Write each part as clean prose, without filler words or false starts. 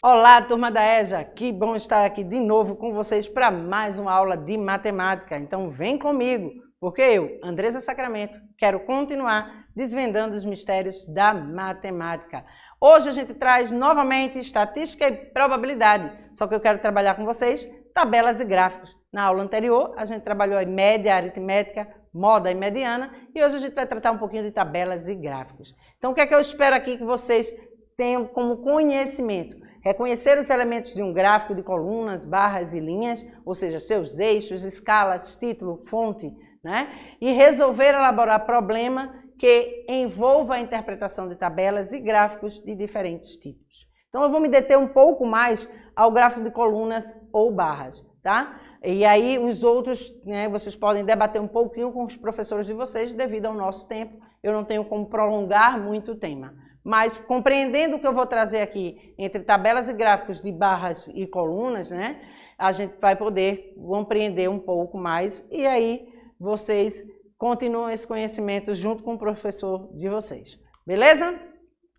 Olá, turma da EJA! Que bom estar aqui de novo com vocês para mais uma aula de matemática. Então vem comigo, porque eu, Andresa Sacramento, quero continuar desvendando os mistérios da matemática. Hoje a gente traz novamente estatística e probabilidade, só que eu quero trabalhar com vocês tabelas e gráficos. Na aula anterior a gente trabalhou a média aritmética, moda e mediana, e hoje a gente vai tratar um pouquinho de tabelas e gráficos. Então o que é que eu espero aqui que vocês tenham como conhecimento? Reconhecer os elementos de um gráfico de colunas, barras e linhas, ou seja, seus eixos, escalas, título, fonte, né? E resolver elaborar problema que envolva a interpretação de tabelas e gráficos de diferentes tipos. Então eu vou me deter um pouco mais ao gráfico de colunas ou barras, tá? E aí os outros, né, vocês podem debater um pouquinho com os professores de vocês devido ao nosso tempo. Eu não tenho como prolongar muito o tema. Mas compreendendo o que eu vou trazer aqui entre tabelas e gráficos de barras e colunas, né, a gente vai poder compreender um pouco mais e aí vocês continuam esse conhecimento junto com o professor de vocês. Beleza?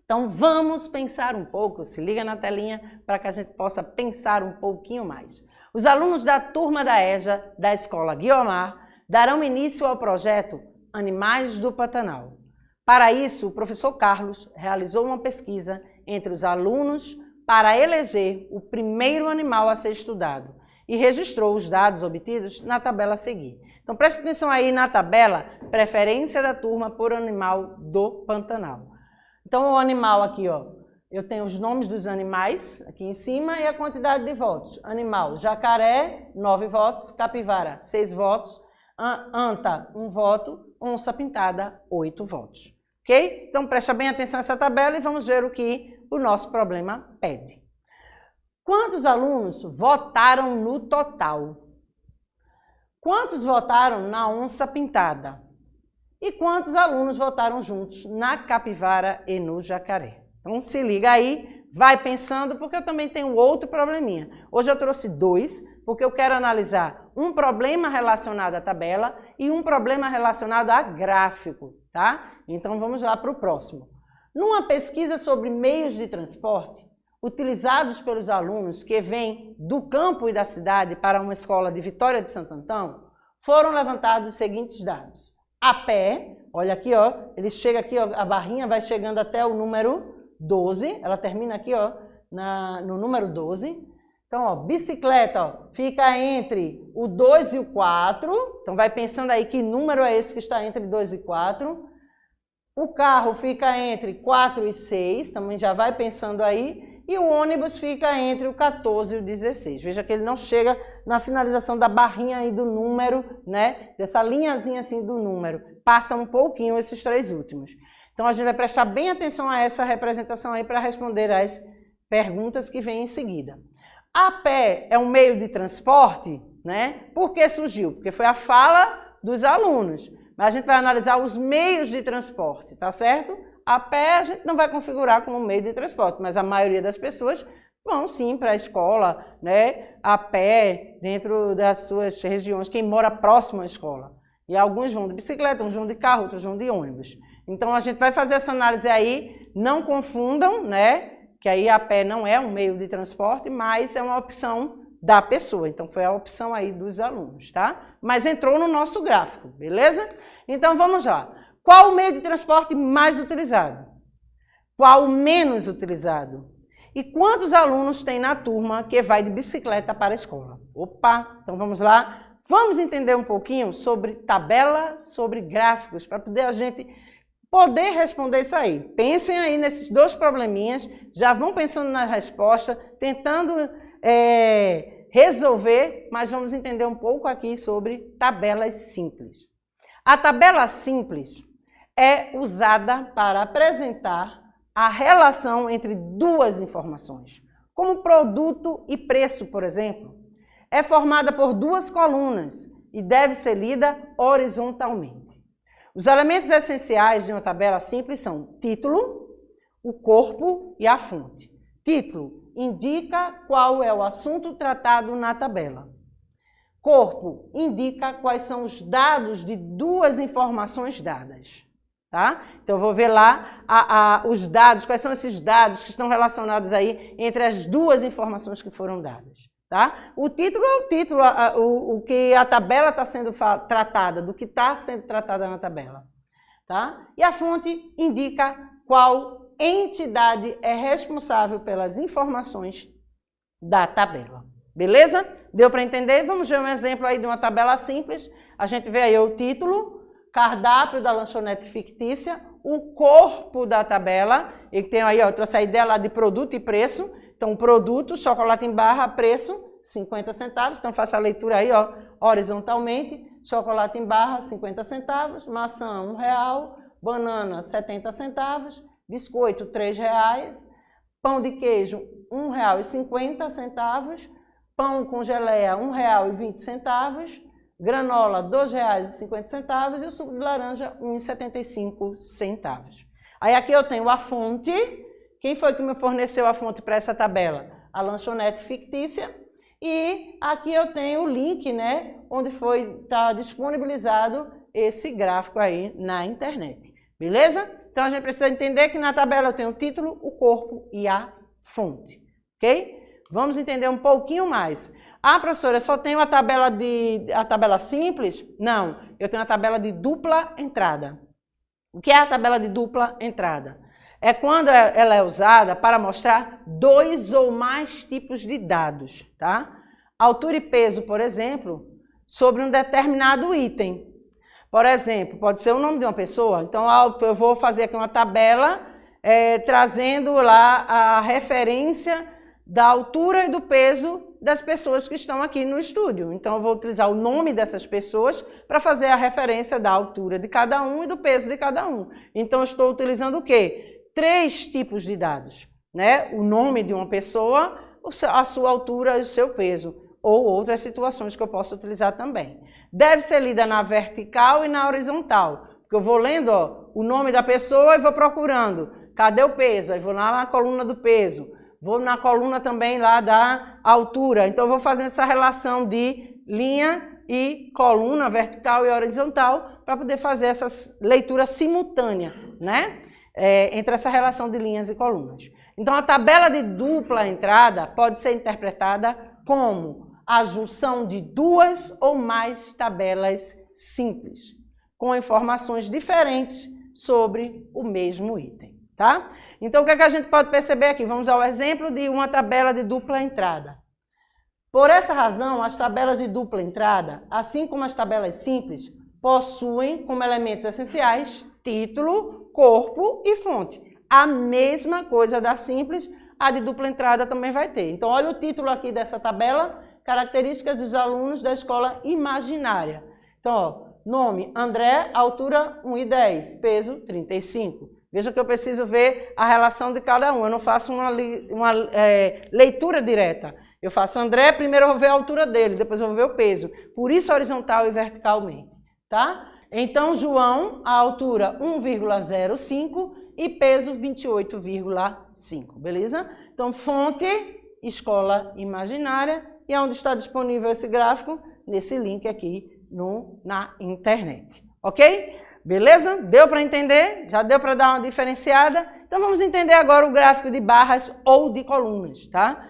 Então vamos pensar um pouco, se liga na telinha para que a gente possa pensar um pouquinho mais. Os alunos da turma da EJA da Escola Guiomar darão início ao projeto Animais do Pantanal. Para isso, o professor Carlos realizou uma pesquisa entre os alunos para eleger o primeiro animal a ser estudado e registrou os dados obtidos na tabela a seguir. Então preste atenção aí na tabela, preferência da turma por animal do Pantanal. Então o animal aqui, ó, eu tenho os nomes dos animais aqui em cima e a quantidade de votos. Animal, jacaré, 9 votos, capivara, 6 votos, anta, 1 voto, onça pintada, 8 votos. Ok? Então presta bem atenção nessa tabela e vamos ver o que o nosso problema pede. Quantos alunos votaram no total? Quantos votaram na onça pintada? E quantos alunos votaram juntos na capivara e no jacaré? Então se liga aí, vai pensando, porque eu também tenho outro probleminha. Hoje eu trouxe 2, porque eu quero analisar um problema relacionado à tabela e um problema relacionado a gráfico, tá? Então vamos lá para o próximo. Numa pesquisa sobre meios de transporte utilizados pelos alunos que vêm do campo e da cidade para uma escola de Vitória de Santo Antão, foram levantados os seguintes dados. A pé, olha aqui, ó, ele chega aqui, ó, a barrinha vai chegando até o número 12, ela termina aqui, ó, no número 12. Então, ó, bicicleta, ó, fica entre o 2 e o 4. Então, vai pensando aí que número é esse que está entre 2 e 4. O carro fica entre 4 e 6, também já vai pensando aí. E o ônibus fica entre o 14 e o 16. Veja que ele não chega na finalização da barrinha aí do número, né? Dessa linhazinha assim do número. Passa um pouquinho esses 3 últimos. Então, a gente vai prestar bem atenção a essa representação aí para responder as perguntas que vêm em seguida. A pé é um meio de transporte, né? Por que surgiu? Porque foi a fala dos alunos. Mas a gente vai analisar os meios de transporte, tá certo? A pé a gente não vai configurar como meio de transporte, mas a maioria das pessoas vão sim para a escola, né? A pé, dentro das suas regiões, quem mora próximo à escola. E alguns vão de bicicleta, uns vão de carro, outros vão de ônibus. Então a gente vai fazer essa análise aí, não confundam, né? Que aí a pé não é um meio de transporte, mas é uma opção da pessoa. Então foi a opção aí dos alunos, tá? Mas entrou no nosso gráfico, beleza? Então vamos lá. Qual o meio de transporte mais utilizado? Qual o menos utilizado? E quantos alunos tem na turma que vai de bicicleta para a escola? Opa, então vamos lá. Vamos entender um pouquinho sobre tabela, sobre gráficos, para poder a gente poder responder isso aí. Pensem aí nesses 2 probleminhas, já vão pensando na resposta, tentando resolver, mas vamos entender um pouco aqui sobre tabelas simples. A tabela simples é usada para apresentar a relação entre 2 informações, como produto e preço, por exemplo. É formada por 2 colunas e deve ser lida horizontalmente. Os elementos essenciais de uma tabela simples são título, o corpo e a fonte. Título indica qual é o assunto tratado na tabela. Corpo indica quais são os dados de 2 informações dadas. tá? Então, eu vou ver lá os dados, quais são esses dados que estão relacionados aí entre as duas informações que foram dadas, tá? O título é o título, o que a tabela está sendo tratada, do que está sendo tratada na tabela, tá? E a fonte indica qual entidade é responsável pelas informações da tabela. Beleza? Deu para entender? Vamos ver um exemplo aí de uma tabela simples. A gente vê aí o título, cardápio da lanchonete fictícia, o corpo da tabela, e tem aí, ó, eu trouxe a ideia lá de produto e preço. Então, produto, chocolate em barra, preço, 50 centavos. Então, faça a leitura aí, ó, horizontalmente. Chocolate em barra, 50 centavos. Maçã, R$1. Banana, 70 centavos. Biscoito, R$3. Pão de queijo, R$1,50. Pão com geleia, R$1,20. Granola, R$2,50. E o suco de laranja, R$1,75. Aí aqui eu tenho a fonte. Quem foi que me forneceu a fonte para essa tabela? A lanchonete fictícia. E aqui eu tenho o link, né, onde está disponibilizado esse gráfico aí na internet. Beleza? Então a gente precisa entender que na tabela eu tenho o título, o corpo e a fonte. Ok? Vamos entender um pouquinho mais. Ah, professora, eu só tenho a tabela simples? Não, eu tenho a tabela de dupla entrada. O que é a tabela de dupla entrada? É quando ela é usada para mostrar dois ou mais tipos de dados, tá? Altura e peso, por exemplo, sobre um determinado item. Por exemplo, pode ser o nome de uma pessoa. Então, eu vou fazer aqui uma tabela trazendo lá a referência da altura e do peso das pessoas que estão aqui no estúdio. Então, eu vou utilizar o nome dessas pessoas para fazer a referência da altura de cada um e do peso de cada um. Então, eu estou utilizando o quê? 3 tipos de dados, né? O nome de uma pessoa, a sua altura e o seu peso, ou outras situações que eu posso utilizar também. Deve ser lida na vertical e na horizontal, porque eu vou lendo, ó, o nome da pessoa e vou procurando. Cadê o peso? Aí vou lá na coluna do peso. Vou na coluna também lá da altura. Então, eu vou fazendo essa relação de linha e coluna, vertical e horizontal, para poder fazer essa leitura simultânea, né? Entre essa relação de linhas e colunas. Então, a tabela de dupla entrada pode ser interpretada como a junção de 2 ou mais tabelas simples, com informações diferentes sobre o mesmo item, tá? Então, o que é que a gente pode perceber aqui? Vamos ao exemplo de uma tabela de dupla entrada. Por essa razão, as tabelas de dupla entrada, assim como as tabelas simples, possuem como elementos essenciais título, corpo e fonte. A mesma coisa da simples, a de dupla entrada também vai ter. Então, olha o título aqui dessa tabela, características dos alunos da escola imaginária. Então, ó, nome, André, altura 1,10, peso 35. Veja que eu preciso ver a relação de cada um, eu não faço uma leitura direta. Eu faço André, primeiro eu vou ver a altura dele, depois eu vou ver o peso. Por isso, horizontal e verticalmente, tá? Então, João, a altura 1,05 e peso 28,5, beleza? Então, fonte, escola imaginária, e onde está disponível esse gráfico? Nesse link aqui na internet, ok? Beleza? Deu para entender? Já deu para dar uma diferenciada? Então, vamos entender agora o gráfico de barras ou de colunas, tá?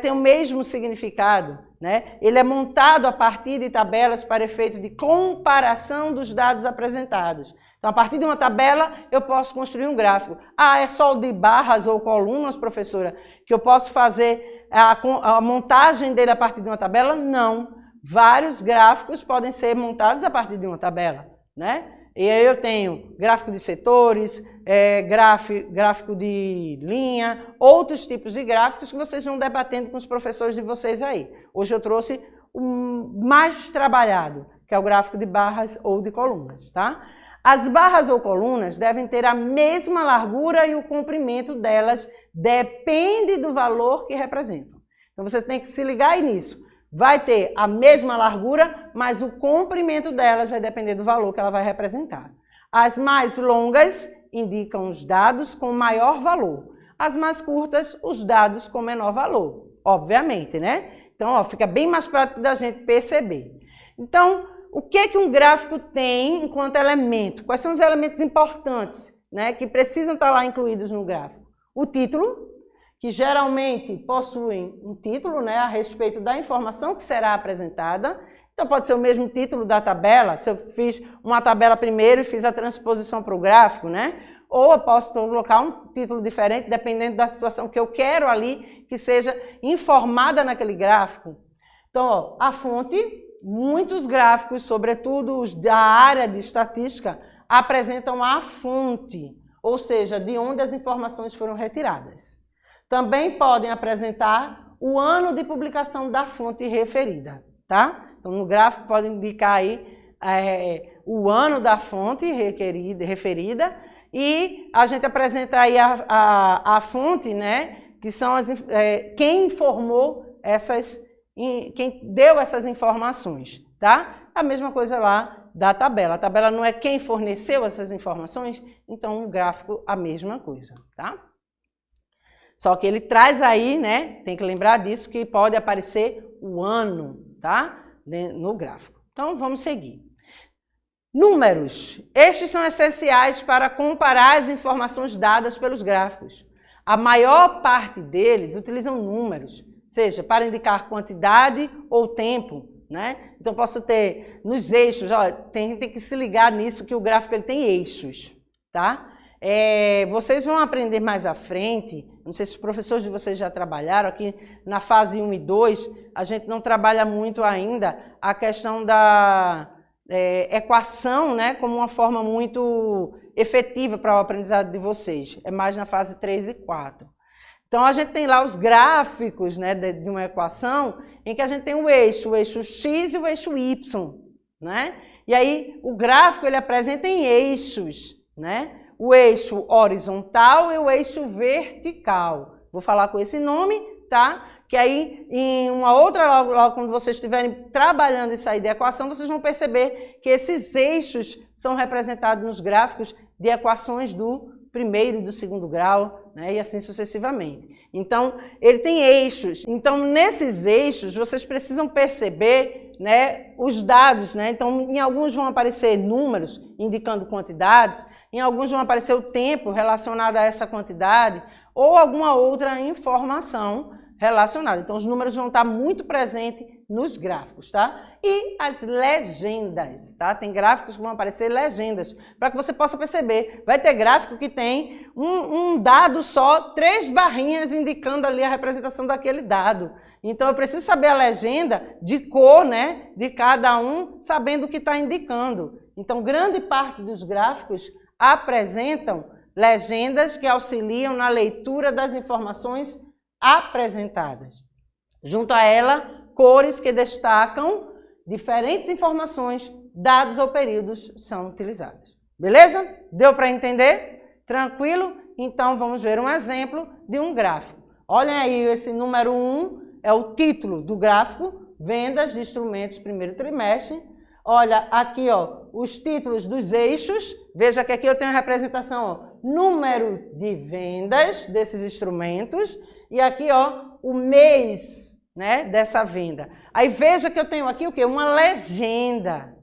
Tem o mesmo significado, né? Ele é montado a partir de tabelas para efeito de comparação dos dados apresentados. Então, a partir de uma tabela, eu posso construir um gráfico. Ah, é só o de barras ou colunas, professora, que eu posso fazer a montagem dele a partir de uma tabela? Não. Vários gráficos podem ser montados a partir de uma tabela, né? E aí eu tenho gráfico de setores, gráfico de linha, outros tipos de gráficos que vocês vão debatendo com os professores de vocês aí. Hoje eu trouxe o mais trabalhado, que é o gráfico de barras ou de colunas, tá? As barras ou colunas devem ter a mesma largura e o comprimento delas depende do valor que representam. Então, vocês têm que se ligar aí nisso. Vai ter a mesma largura, mas o comprimento delas vai depender do valor que ela vai representar. As mais longas indicam os dados com maior valor. As mais curtas, os dados com menor valor. Obviamente, né? Então, ó, fica bem mais prático da gente perceber. Então, o que um gráfico tem enquanto elemento? Quais são os elementos importantes, né, que precisam estar lá incluídos no gráfico? O título, que geralmente possuem um título, né, a respeito da informação que será apresentada. Então pode ser o mesmo título da tabela, se eu fiz uma tabela primeiro e fiz a transposição para o gráfico, né? Ou eu posso colocar um título diferente, dependendo da situação que eu quero ali, que seja informada naquele gráfico. Então, ó, a fonte, muitos gráficos, sobretudo os da área de estatística, apresentam a fonte, ou seja, de onde as informações foram retiradas. Também podem apresentar o ano de publicação da fonte referida, tá? Então, no gráfico pode indicar aí o ano da fonte referida e a gente apresenta aí a fonte, né? Que são quem informou quem deu essas informações, tá? A mesma coisa lá da tabela. A tabela não é quem forneceu essas informações, então o gráfico a mesma coisa, tá? Só que ele traz aí, né? Tem que lembrar disso, que pode aparecer o ano, tá? No gráfico. Então, vamos seguir. Números. Estes são essenciais para comparar as informações dadas pelos gráficos. A maior parte deles utilizam números, seja para indicar quantidade ou tempo, né? Então, posso ter nos eixos, ó, tem que se ligar nisso, que o gráfico ele tem eixos, tá? Vocês vão aprender mais à frente, não sei se os professores de vocês já trabalharam, aqui na fase 1 e 2, a gente não trabalha muito ainda a questão da equação, né, como uma forma muito efetiva para o aprendizado de vocês, é mais na fase 3 e 4. Então, a gente tem lá os gráficos, né, de uma equação em que a gente tem o eixo X e o eixo Y, né? E aí, o gráfico ele apresenta em eixos, né? O eixo horizontal e o eixo vertical. Vou falar com esse nome, tá? Que aí, em uma outra, logo quando vocês estiverem trabalhando isso aí de equação, vocês vão perceber que esses eixos são representados nos gráficos de equações do primeiro e do segundo grau, né? E assim sucessivamente. Então, ele tem eixos. Então, nesses eixos, vocês precisam perceber, né, os dados, né? Então, em alguns vão aparecer números indicando quantidades, em alguns vão aparecer o tempo relacionado a essa quantidade ou alguma outra informação relacionada. Então, os números vão estar muito presentes nos gráficos, tá? E as legendas, tá? Tem gráficos que vão aparecer legendas, para que você possa perceber. Vai ter gráfico que tem um dado só, 3 barrinhas indicando ali a representação daquele dado. Então, eu preciso saber a legenda de cor, né, de cada um, sabendo o que está indicando. Então, grande parte dos gráficos apresentam legendas que auxiliam na leitura das informações apresentadas. Junto a ela, cores que destacam diferentes informações, dados ou períodos são utilizados. Beleza? Deu para entender? Tranquilo? Então, vamos ver um exemplo de um gráfico. Olhem aí, esse número 1 é o título do gráfico, vendas de instrumentos primeiro trimestre. Olha aqui, ó, os títulos dos eixos. Veja que aqui eu tenho a representação, ó, número de vendas desses instrumentos. E aqui, ó, o mês, né, dessa venda. Aí veja que eu tenho aqui o quê? Uma legenda.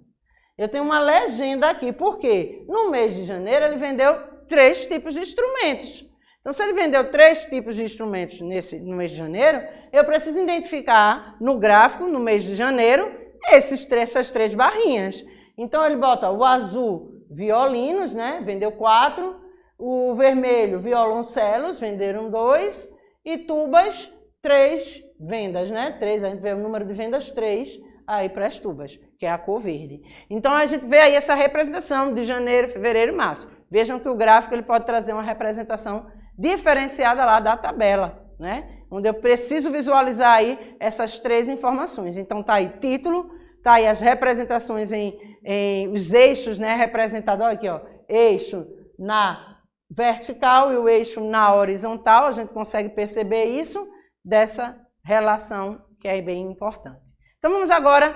Eu tenho uma legenda aqui. Por quê? No mês de janeiro ele vendeu 3 tipos de instrumentos. Então, se ele vendeu 3 tipos de instrumentos no mês de janeiro, eu preciso identificar no gráfico, no mês de janeiro, essas 3 barrinhas. Então, ele bota o azul, violinos, né? Vendeu 4. O vermelho, violoncelos, venderam 2. E tubas, 3 vendas, né? 3, a gente vê o número de vendas 3 aí para as tubas, que é a cor verde. Então, a gente vê aí essa representação de janeiro, fevereiro e março. Vejam que o gráfico ele pode trazer uma representação diferenciada lá da tabela, né? Onde eu preciso visualizar aí essas 3 informações. Então, tá aí título, tá aí as representações em os eixos, né? Representado aqui, ó, eixo na vertical e o eixo na horizontal. A gente consegue perceber isso dessa relação que é bem importante. Então, vamos agora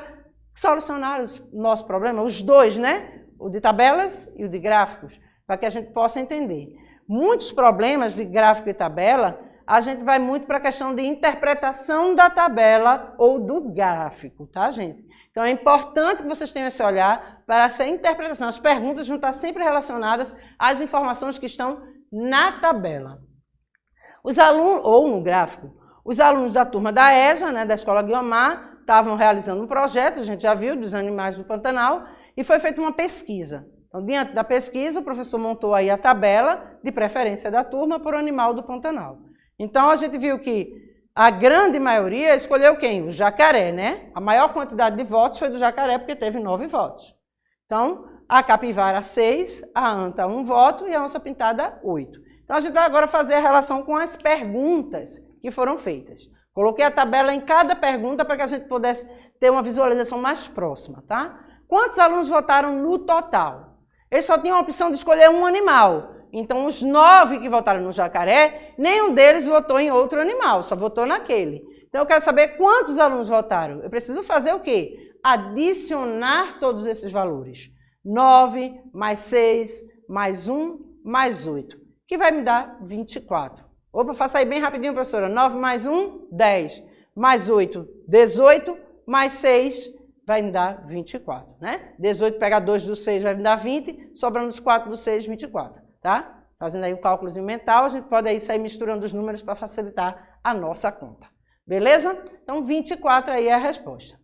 solucionar o nosso problema, os dois, né? O de tabelas e o de gráficos, para que a gente possa entender. Muitos problemas de gráfico e tabela, a gente vai muito para a questão de interpretação da tabela ou do gráfico, tá, gente? Então é importante que vocês tenham esse olhar para essa interpretação. As perguntas vão estar sempre relacionadas às informações que estão na tabela. Os alunos, ou no gráfico, os alunos da turma da EJA, né, da Escola Guiomar, estavam realizando um projeto, a gente já viu, dos animais do Pantanal, e foi feita uma pesquisa. Então, diante da pesquisa, o professor montou aí a tabela de preferência da turma por animal do Pantanal. Então, a gente viu que a grande maioria escolheu quem? O jacaré, né? A maior quantidade de votos foi do jacaré, porque teve 9 votos. Então, a capivara 6, a anta 1 voto e a onça pintada 8. Então, a gente vai agora fazer a relação com as perguntas que foram feitas. Coloquei a tabela em cada pergunta para que a gente pudesse ter uma visualização mais próxima, tá? Quantos alunos votaram no total? Eles só tinham a opção de escolher um animal. Então, os 9 que votaram no jacaré, nenhum deles votou em outro animal, só votou naquele. Então, eu quero saber quantos alunos votaram. Eu preciso fazer o quê? Adicionar todos esses valores. 9 mais 6 mais 1 mais 8, que vai me dar 24. Opa, faça aí bem rapidinho, professora. 9 mais 1, 10. Mais 8, 18. Mais 6, vai me dar 24, né? 18 pega 2 do 6, vai me dar 20. Sobrando os 4 do 6, 24, tá? Fazendo aí um cálculozinho mental, a gente pode aí sair misturando os números para facilitar a nossa conta. Beleza? Então, 24 aí é a resposta.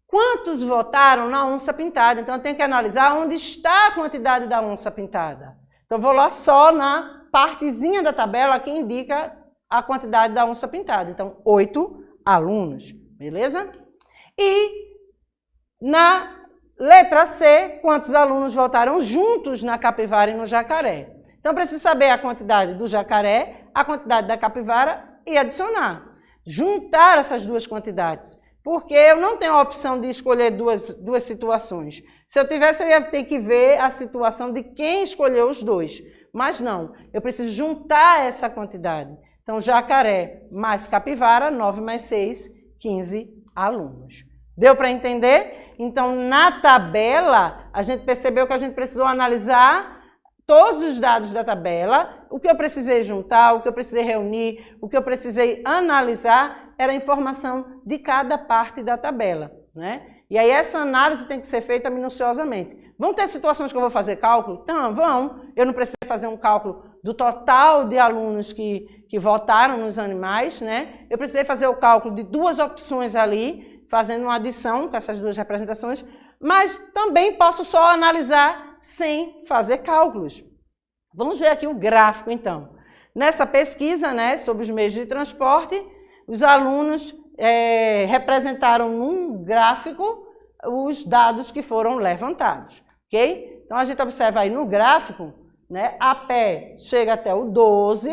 Quantos votaram na onça pintada? Então, eu tenho que analisar onde está a quantidade da onça pintada. Então, eu vou lá só na partezinha da tabela que indica a quantidade da onça pintada. Então, 8 alunos, beleza? E na letra C, quantos alunos votaram juntos na capivara e no jacaré? Então, eu preciso saber a quantidade do jacaré, a quantidade da capivara e adicionar. Juntar essas duas quantidades. Porque eu não tenho a opção de escolher duas situações. Se eu tivesse, eu ia ter que ver a situação de quem escolheu os dois. Mas não, eu preciso juntar essa quantidade. Então, jacaré mais capivara, 9 mais 6, 15 alunos. Deu para entender? Então, na tabela, a gente percebeu que a gente precisou analisar todos os dados da tabela, o que eu precisei juntar, o que eu precisei reunir, o que eu precisei analisar era a informação de cada parte da tabela, né? E aí essa análise tem que ser feita minuciosamente. Vão ter situações que eu vou fazer cálculo? Então, vão. Eu não preciso fazer um cálculo do total de alunos que votaram nos animais, né? Eu precisei fazer o cálculo de 2 opções ali, fazendo uma adição com essas 2 representações, mas também posso só analisar sem fazer cálculos. Vamos ver aqui o gráfico, então. Nessa pesquisa, né, sobre os meios de transporte, os alunos representaram num gráfico os dados que foram levantados, ok? Então, a gente observa aí no gráfico, né, a pé chega até o 12,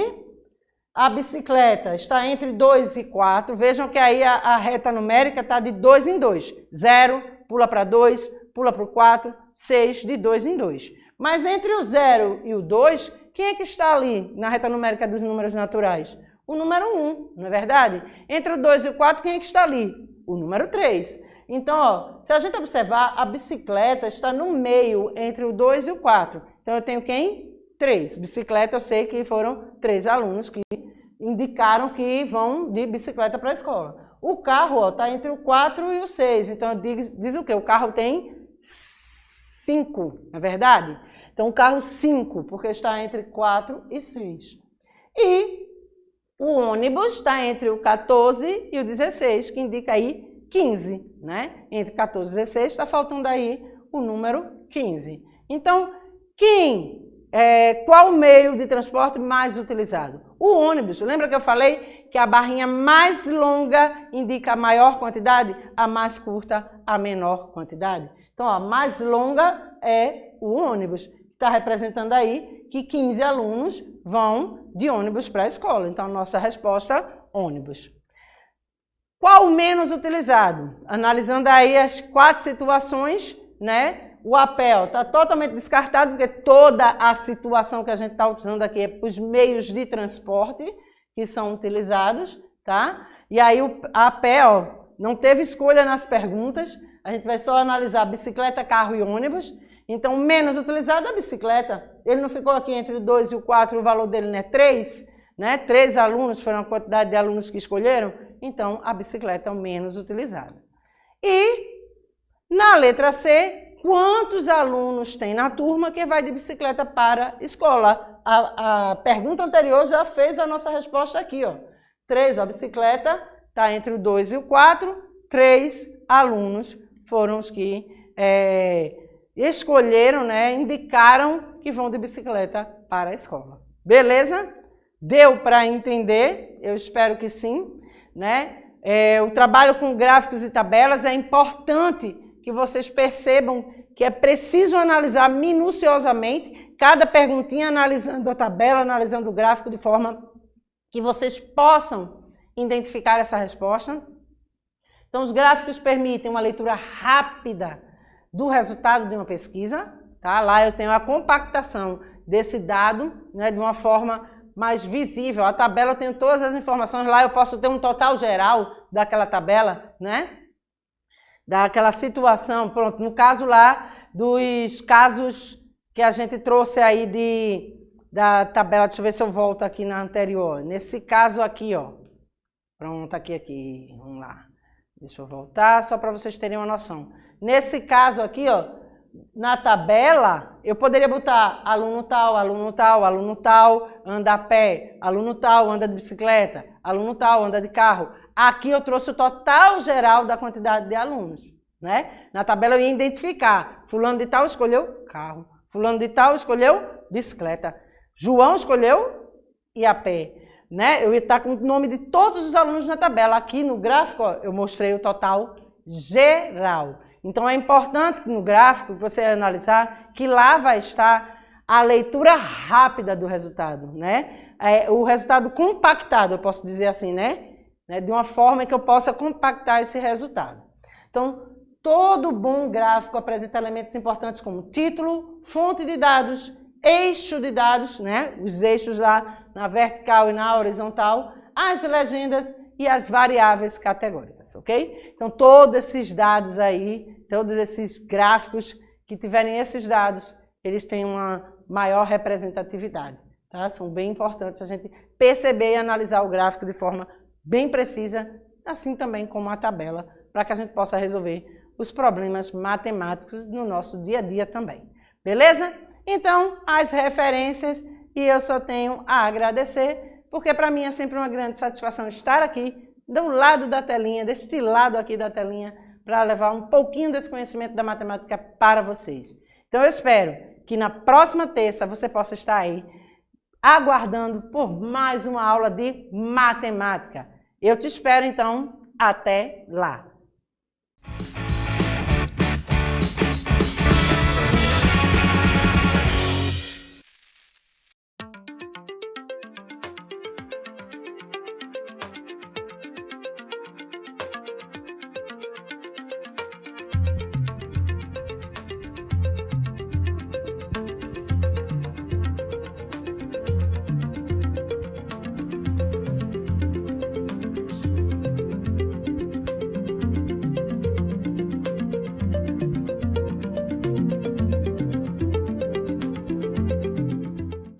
a bicicleta está entre 2 e 4, vejam que aí a reta numérica está de 2 em 2, 0, pula para 2, pula para o 4, 6, de 2 em 2. Mas entre o 0 e o 2, quem é que está ali na reta numérica dos números naturais? O número 1, não é verdade? Entre o 2 e o 4, quem é que está ali? O número 3. Então, ó, se a gente observar, a bicicleta está no meio entre o 2 e o 4. Então, eu tenho quem? 3. Bicicleta, eu sei que foram 3 alunos que indicaram que vão de bicicleta para a escola. O carro está entre o 4 e o 6. Então, diz o quê? O carro tem 5, não é verdade? Então, o carro 5, porque está entre 4 e 6. E o ônibus está entre o 14 e o 16, que indica aí 15, né? Entre 14 e 16 está faltando aí o número 15. Então, qual o meio de transporte mais utilizado? O ônibus. Lembra que eu falei que a barrinha mais longa indica a maior quantidade, a mais curta a menor quantidade? Então, a mais longa é o ônibus. Está representando aí que 15 alunos vão de ônibus para a escola. Então, a nossa resposta, ônibus. Qual o menos utilizado? Analisando aí as 4 situações, né? O a pé está totalmente descartado, porque toda a situação que a gente está utilizando aqui é para os meios de transporte que são utilizados, tá? E aí o a pé, ó, não teve escolha nas perguntas, a gente vai só analisar bicicleta, carro e ônibus. Então, menos utilizado é a bicicleta. Ele não ficou aqui entre o 2 e o 4, o valor dele não é 3, né? 3 alunos foram a quantidade de alunos que escolheram, então a bicicleta é o menos utilizado. E Na letra C, quantos alunos tem na turma que vai de bicicleta para a escola? A pergunta anterior já fez a nossa resposta aqui, ó. 3, a bicicleta está entre o 2 e o 4. 3 alunos foram os que escolheram, né, indicaram que vão de bicicleta para a escola. Beleza? Deu para entender? Eu espero que sim, né? O trabalho com gráficos e tabelas é importante que vocês percebam que é preciso analisar minuciosamente cada perguntinha, analisando a tabela, analisando o gráfico, de forma que vocês possam identificar essa resposta. Então, os gráficos permitem uma leitura rápida do resultado de uma pesquisa. Tá? Lá eu tenho a compactação desse dado, né, de uma forma mais visível. A tabela eu tenho todas as informações, lá eu posso ter um total geral daquela tabela, né? Daquela situação. Pronto, no caso lá dos casos que a gente trouxe aí da tabela, deixa eu ver se eu volto aqui na anterior. Nesse caso aqui, ó. Pronto, aqui, vamos lá. Deixa eu voltar só para vocês terem uma noção. Nesse caso aqui, ó, na tabela, eu poderia botar aluno tal, aluno tal, aluno tal, anda a pé, aluno tal, anda de bicicleta, aluno tal, anda de carro. Aqui eu trouxe o total geral da quantidade de alunos, né? Na tabela eu ia identificar, fulano de tal escolheu carro, fulano de tal escolheu bicicleta, João escolheu ir a pé, né? Eu ia estar com o nome de todos os alunos na tabela. Aqui no gráfico, ó, eu mostrei o total geral. Então, é importante no gráfico você analisar que lá vai estar a leitura rápida do resultado, né? O resultado compactado, eu posso dizer assim, né? De uma forma que eu possa compactar esse resultado. Então, todo bom gráfico apresenta elementos importantes como título, fonte de dados, eixo de dados, né? Os eixos lá na vertical e na horizontal, as legendas e as variáveis categóricas, ok? Então, todos esses dados aí, todos esses gráficos que tiverem esses dados, eles têm uma maior representatividade, tá? São bem importantes a gente perceber e analisar o gráfico de forma bem precisa, assim também como a tabela, para que a gente possa resolver os problemas matemáticos no nosso dia a dia também. Beleza? Então, as referências, e eu só tenho a agradecer, porque para mim é sempre uma grande satisfação estar aqui, do lado da telinha, deste lado aqui da telinha, para levar um pouquinho desse conhecimento da matemática para vocês. Então eu espero que na próxima terça você possa estar aí, aguardando por mais uma aula de matemática. Eu te espero então, até lá!